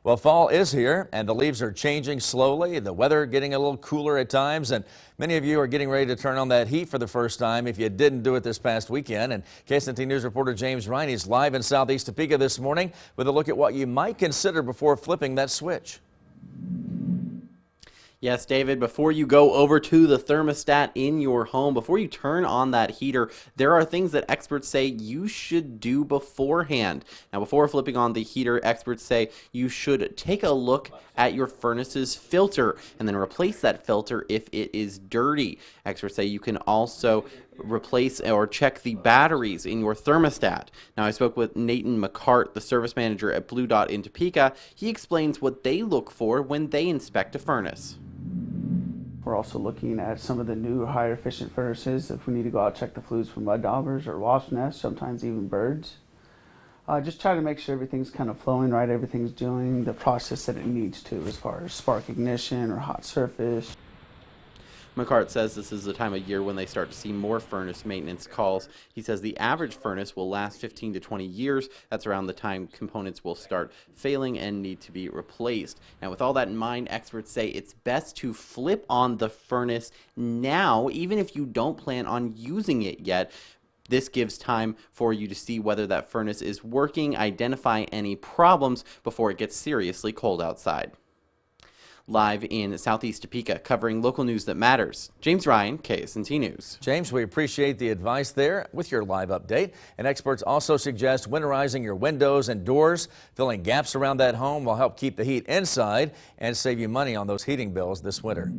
Well, fall is here and the leaves are changing slowly. The weather getting a little cooler at times, and many of you are getting ready to turn on that heat for the first time if you didn't do it this past weekend. And KSNT News reporter James Ryan is live in southeast Topeka this morning with a look at what you might consider before flipping that switch. Yes, David, before you go over to the thermostat in your home, before you turn on that heater, there are things that experts say you should do beforehand. Now, before flipping on the heater, experts say you should take a look at your furnace's filter and then replace that filter if it is dirty. Experts say you can also replace or check the batteries in your thermostat. Now, I spoke with Nathan McCart, the service manager at Blue Dot in Topeka. He explains what they look for when they inspect a furnace. We're also looking at some of the new higher efficient furnaces if we need to go out and check the fluids for mud daubers or wasp nests, sometimes even birds. Just try to make sure everything's kind of flowing right, everything's doing the process that it needs to as far as spark ignition or hot surface. McCart says this is the time of year when they start to see more furnace maintenance calls. He says the average furnace will last 15 to 20 years. That's around the time components will start failing and need to be replaced. Now, with all that in mind, experts say it's best to flip on the furnace now, even if you don't plan on using it yet. This gives time for you to see whether that furnace is working, identify any problems before it gets seriously cold outside. Live in southeast Topeka, covering local news that matters, James Ryan, KSNT News. James, we appreciate the advice there with your live update. And experts also suggest winterizing your windows and doors. Filling gaps around that home will help keep the heat inside and save you money on those heating bills this winter.